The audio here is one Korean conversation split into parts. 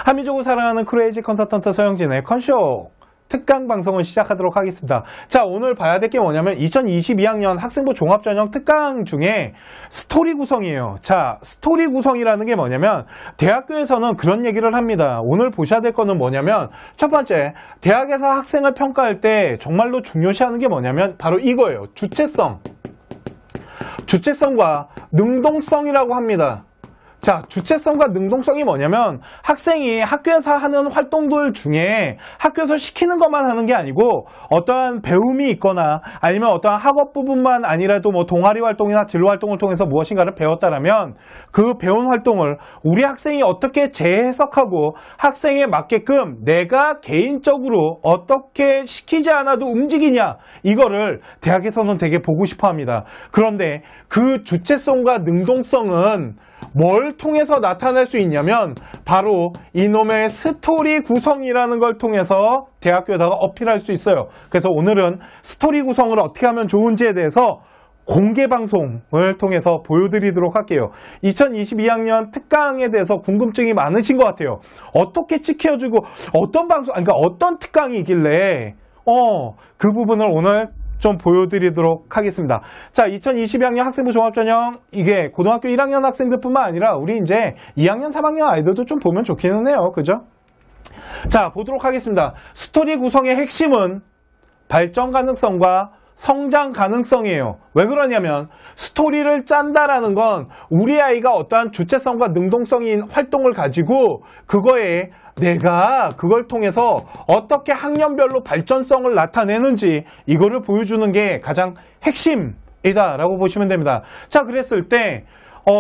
한민족을 사랑하는 크레이지 컨설턴트 서영진의 컨쇼 특강 방송을 시작하도록 하겠습니다. 자, 오늘 봐야 될 게 뭐냐면 2022학년 학생부 종합전형 특강 중에 스토리 구성이에요. 자, 스토리 구성이라는 게 뭐냐면 대학교에서는 그런 얘기를 합니다. 오늘 보셔야 될 거는 뭐냐면 첫 번째, 대학에서 학생을 평가할 때 정말로 중요시하는 게 뭐냐면 바로 이거예요. 주체성. 주체성과 능동성이라고 합니다. 자, 주체성과 능동성이 뭐냐면 학생이 학교에서 하는 활동들 중에 학교에서 시키는 것만 하는 게 아니고 어떠한 배움이 있거나 아니면 어떠한 학업 부분만 아니라도 뭐 동아리 활동이나 진로 활동을 통해서 무엇인가를 배웠다라면 그 배운 활동을 우리 학생이 어떻게 재해석하고 학생에 맞게끔 내가 개인적으로 어떻게 시키지 않아도 움직이냐, 이거를 대학에서는 되게 보고 싶어 합니다. 그런데 그 주체성과 능동성은 뭘 통해서 나타낼 수 있냐면 바로 이놈의 스토리 구성이라는 걸 통해서 대학교에다가 어필할 수 있어요. 그래서 오늘은 스토리 구성을 어떻게 하면 좋은지에 대해서 공개 방송을 통해서 보여드리도록 할게요. 2022학년 특강에 대해서 궁금증이 많으신 것 같아요. 어떻게 지켜주고 어떤 방송, 그러니까 어떤 특강이 있길래 그 부분을 오늘 좀 보여드리도록 하겠습니다. 자, 2022학년 학생부 종합전형, 이게 고등학교 1학년 학생들뿐만 아니라 우리 이제 2학년, 3학년 아이들도 좀 보면 좋기는 해요. 그죠? 자, 보도록 하겠습니다. 스토리 구성의 핵심은 발전 가능성과 성장 가능성이에요. 왜 그러냐면 스토리를 짠다라는 건 우리 아이가 어떠한 주체성과 능동성인 활동을 가지고 그거에 내가 그걸 통해서 어떻게 학년별로 발전성을 나타내는지 이거를 보여주는 게 가장 핵심이다라고 보시면 됩니다. 자, 그랬을 때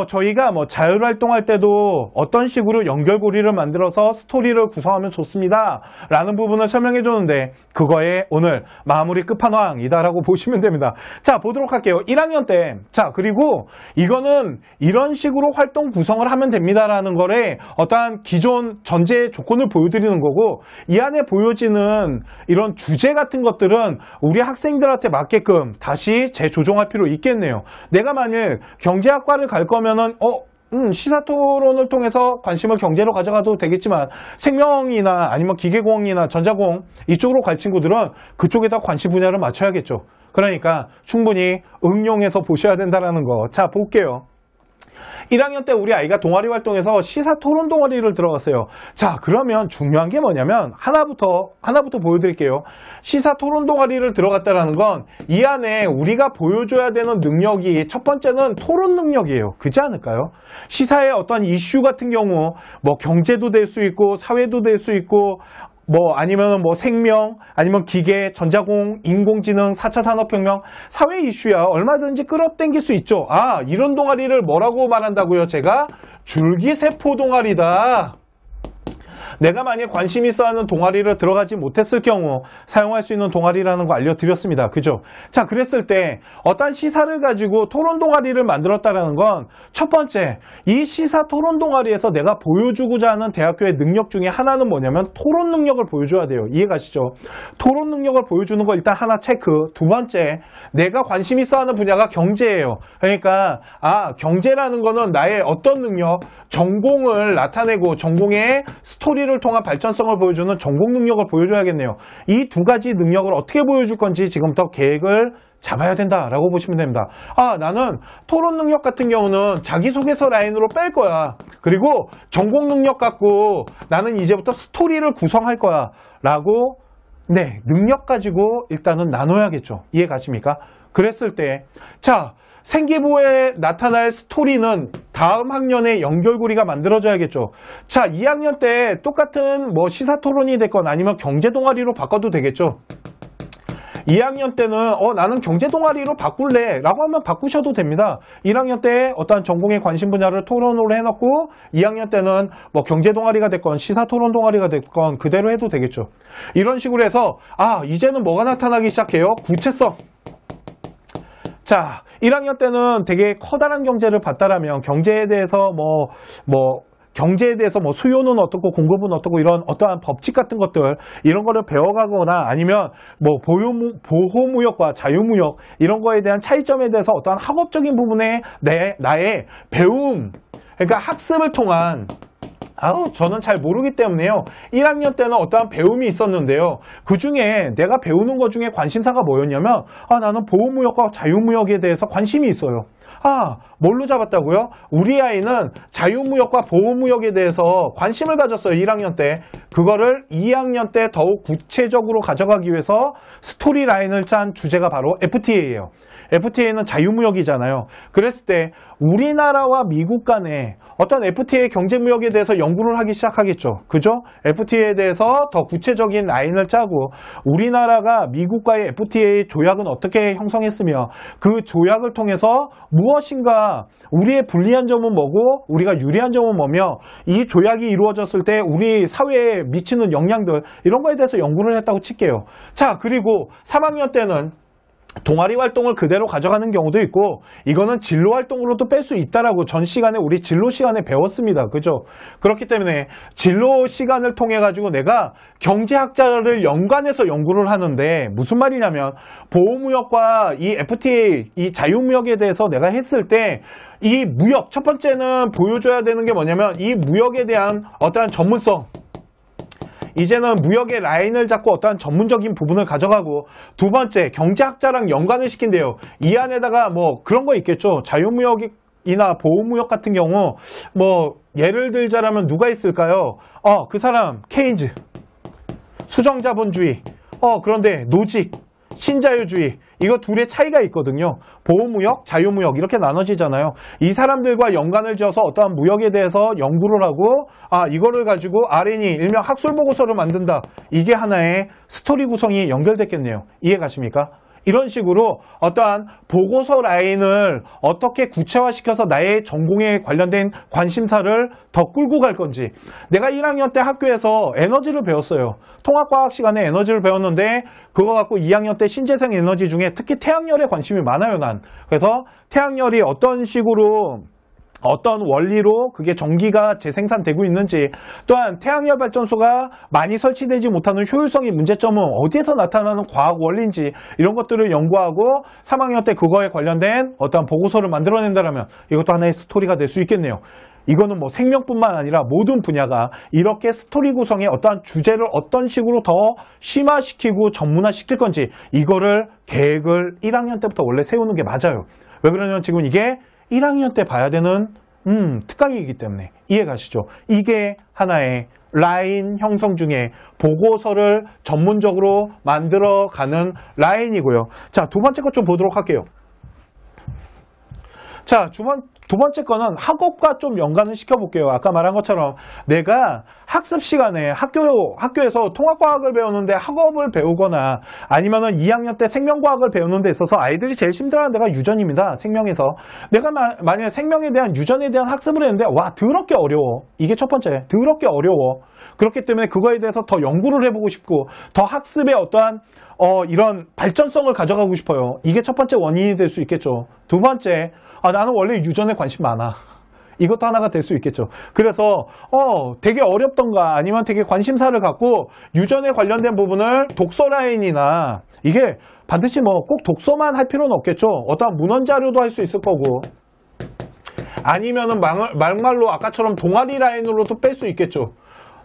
저희가 뭐 자율활동할 때도 어떤 식으로 연결고리를 만들어서 스토리를 구성하면 좋습니다 라는 부분을 설명해 줬는데 그거에 오늘 마무리 끝판왕이다라고 보시면 됩니다. 자, 보도록 할게요. 1학년 때, 자, 그리고 이거는 이런 식으로 활동 구성을 하면 됩니다라는 거에 어떠한 기존 전제 조건을 보여드리는 거고, 이 안에 보여지는 이런 주제 같은 것들은 우리 학생들한테 맞게끔 다시 재조정할 필요 있겠네요. 내가 만약 경제학과를 갈 거면은 시사토론을 통해서 관심을 경제로 가져가도 되겠지만 생명이나 아니면 기계공학이나 전자공 이쪽으로 갈 친구들은 그쪽에다 관심 분야를 맞춰야겠죠. 그러니까 충분히 응용해서 보셔야 된다는 거. 자, 볼게요. 1학년 때 우리 아이가 동아리 활동에서 시사토론 동아리를 들어갔어요. 자, 그러면 중요한 게 뭐냐면 하나부터 보여드릴게요. 시사토론 동아리를 들어갔다라는 건 이 안에 우리가 보여줘야 되는 능력이 첫 번째는 토론 능력이에요. 그렇지 않을까요? 시사의 어떤 이슈 같은 경우 뭐 경제도 될 수 있고 사회도 될 수 있고 뭐 아니면 뭐 생명, 아니면 기계, 전자공, 인공지능, 4차 산업혁명, 사회 이슈야 얼마든지 끌어당길 수 있죠. 아, 이런 동아리를 뭐라고 말한다고요? 제가 줄기세포 동아리다. 내가 만약 관심 있어 하는 동아리를 들어가지 못했을 경우 사용할 수 있는 동아리라는 거 알려드렸습니다. 그죠? 자, 그랬을 때 어떤 시사를 가지고 토론 동아리를 만들었다는 건 첫 번째, 이 시사 토론 동아리에서 내가 보여주고자 하는 대학교의 능력 중에 하나는 뭐냐면 토론 능력을 보여줘야 돼요. 이해가시죠? 토론 능력을 보여주는 거 일단 하나 체크. 두 번째, 내가 관심 있어 하는 분야가 경제예요. 그러니까 경제라는 거는 나의 어떤 능력, 전공을 나타내고 전공의 스토리를 통한 발전성을 보여주는 전공 능력을 보여줘야겠네요. 이 두 가지 능력을 어떻게 보여줄 건지 지금부터 계획을 잡아야 된다라고 보시면 됩니다. 나는 토론 능력 같은 경우는 자기소개서 라인으로 뺄 거야. 그리고 전공 능력 갖고 나는 이제부터 스토리를 구성할 거야 라고 능력 가지고 일단은 나눠야겠죠. 이해 가십니까? 그랬을 때 생기부에 나타날 스토리는 다음 학년에 연결고리가 만들어져야겠죠. 자, 2학년 때 똑같은 뭐 시사토론이 됐건 아니면 경제동아리로 바꿔도 되겠죠. 2학년 때는 나는 경제동아리로 바꿀래 라고 하면 바꾸셔도 됩니다. 1학년 때 어떤 전공의 관심 분야를 토론으로 해놓고 2학년 때는 뭐 경제동아리가 됐건 시사토론 동아리가 됐건 그대로 해도 되겠죠. 이런 식으로 해서 이제는 뭐가 나타나기 시작해요? 구체성. 자, 1학년 때는 되게 커다란 경제를 봤다라면 경제에 대해서 경제에 대해서 수요는 어떻고 공급은 어떻고 이런 어떠한 법칙 같은 것들 이런 거를 배워가거나 아니면 보호무역과 자유무역 이런 거에 대한 차이점에 대해서 어떠한 학업적인 부분에 나의 배움, 그러니까 학습을 통한 저는 잘 모르기 때문에요. 1학년 때는 어떠한 배움이 있었는데요. 그 중에 내가 배우는 것 중에 관심사가 뭐였냐면, 나는 보호무역과 자유무역에 대해서 관심이 있어요. 뭘로 잡았다고요? 우리 아이는 자유무역과 보호무역에 대해서 관심을 가졌어요. 1학년 때. 그거를 2학년 때 더욱 구체적으로 가져가기 위해서 스토리 라인을 짠 주제가 바로 FTA예요. FTA는 자유무역이잖아요. 그랬을 때 우리나라와 미국 간에 어떤 FTA 경제무역에 대해서 연구를 하기 시작하겠죠. 그죠? FTA에 대해서 더 구체적인 라인을 짜고 우리나라가 미국과의 FTA 조약은 어떻게 형성했으며 그 조약을 통해서 무엇인가 우리의 불리한 점은 뭐고 우리가 유리한 점은 뭐며 이 조약이 이루어졌을 때 우리 사회에 미치는 영향들 이런 거에 대해서 연구를 했다고 칠게요. 자, 그리고 3학년 때는 동아리 활동을 그대로 가져가는 경우도 있고 이거는 진로 활동으로도 뺄 수 있다라고 전 시간에 우리 진로 시간에 배웠습니다. 그죠? 그렇기 때문에 진로 시간을 통해 가지고 내가 경제학자를 연관해서 연구를 하는데 무슨 말이냐면 보호무역과 이 FTA 이 자유무역에 대해서 내가 했을 때 이 무역 첫 번째는 보여줘야 되는 게 뭐냐면 이 무역에 대한 어떠한 전문성 이제는 무역의 라인을 잡고 어떠한 전문적인 부분을 가져가고 두 번째 경제학자랑 연관을 시킨대요. 이 안에다가 뭐 그런 거 있겠죠. 자유무역이나 보호무역 같은 경우 뭐 예를 들자라면 누가 있을까요? 그 사람 케인즈 수정자본주의 그런데 노직 신자유주의 이거 둘의 차이가 있거든요. 보호무역, 자유무역 이렇게 나눠지잖아요. 이 사람들과 연관을 지어서 어떠한 무역에 대해서 연구를 하고 이거를 가지고 R&E 일명 학술보고서를 만든다. 이게 하나의 스토리 구성이 연결됐겠네요. 이해 가십니까? 이런 식으로 어떠한 보고서 라인을 어떻게 구체화시켜서 나의 전공에 관련된 관심사를 더 끌고 갈 건지 내가 1학년 때 학교에서 에너지를 배웠어요. 통합과학 시간에 에너지를 배웠는데 그거 갖고 2학년 때 신재생 에너지 중에 특히 태양열에 관심이 많아요. 난. 그래서 태양열이 어떤 식으로 어떤 원리로 그게 전기가 재생산되고 있는지 또한 태양열 발전소가 많이 설치되지 못하는 효율성의 문제점은 어디에서 나타나는 과학 원리인지 이런 것들을 연구하고 3학년 때 그거에 관련된 어떤 보고서를 만들어낸다면 이것도 하나의 스토리가 될 수 있겠네요. 이거는 뭐 생명뿐만 아니라 모든 분야가 이렇게 스토리 구성의 어떠한 주제를 어떤 식으로 더 심화시키고 전문화시킬 건지 이거를 계획을 1학년 때부터 원래 세우는 게 맞아요. 왜 그러냐면 지금 이게 1학년 때 봐야 되는 특강이기 때문에 이해 가시죠? 이게 하나의 라인 형성 중에 보고서를 전문적으로 만들어가는 라인이고요. 자, 두 번째 것 좀 보도록 할게요. 자, 두 번째 거는 학업과 좀 연관을 시켜볼게요. 아까 말한 것처럼 내가 학습 시간에 학교에서 통합과학을 배우는데 학업을 배우거나 아니면은 2학년 때 생명과학을 배우는 데 있어서 아이들이 제일 힘들어하는 데가 유전입니다. 생명에서. 내가 만약에 생명에 대한 유전에 대한 학습을 했는데 더럽게 어려워. 이게 첫 번째. 더럽게 어려워. 그렇기 때문에 그거에 대해서 더 연구를 해보고 싶고 더 학습에 어떠한 이런 발전성을 가져가고 싶어요. 이게 첫 번째 원인이 될 수 있겠죠. 두 번째, 나는 원래 유전에 관심 많아. 이것도 하나가 될 수 있겠죠. 그래서 되게 어렵던가 아니면 되게 관심사를 갖고 유전에 관련된 부분을 독서 라인이나 이게 반드시 뭐 꼭 독서만 할 필요는 없겠죠. 어떠한 문헌 자료도 할 수 있을 거고 아니면은 막말로 아까처럼 동아리 라인으로도 뺄 수 있겠죠.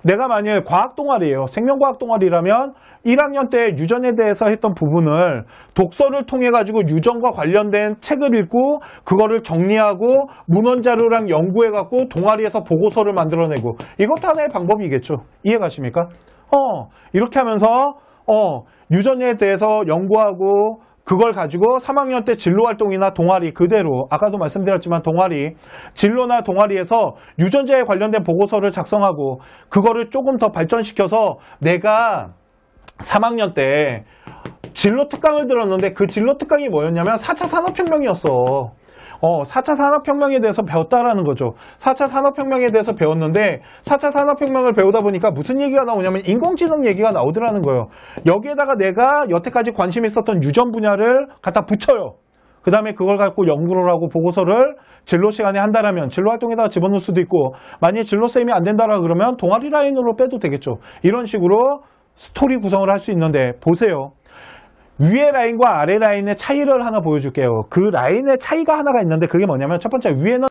내가 만약에 과학 동아리예요. 생명과학 동아리라면 1학년 때 유전에 대해서 했던 부분을 독서를 통해 가지고 유전과 관련된 책을 읽고 그거를 정리하고 문헌 자료랑 연구해 갖고 동아리에서 보고서를 만들어내고 이것도 하나의 방법이겠죠. 이해 가십니까? 이렇게 하면서 유전에 대해서 연구하고 그걸 가지고 3학년 때 진로활동이나 동아리 그대로 아까도 말씀드렸지만 동아리 진로나 동아리에서 유전자에 관련된 보고서를 작성하고 그거를 조금 더 발전시켜서 내가 3학년 때 진로 특강을 들었는데 그 진로 특강이 뭐였냐면 4차 산업혁명이었어. 4차 산업혁명에 대해서 배웠다라는 거죠. 4차 산업혁명에 대해서 배웠는데 4차 산업혁명을 배우다 보니까 무슨 얘기가 나오냐면 인공지능 얘기가 나오더라는 거예요. 여기에다가 내가 여태까지 관심 있었던 유전 분야를 갖다 붙여요. 그 다음에 그걸 갖고 연구를 하고 보고서를 진로 시간에 한다라면 진로 활동에다가 집어넣을 수도 있고 만약에 진로쌤이 안 된다라 그러면 동아리 라인으로 빼도 되겠죠. 이런 식으로 스토리 구성을 할 수 있는데 보세요. 위의 라인과 아래 라인의 차이를 하나 보여줄게요. 그 라인의 차이가 하나가 있는데 그게 뭐냐면 첫 번째 위에는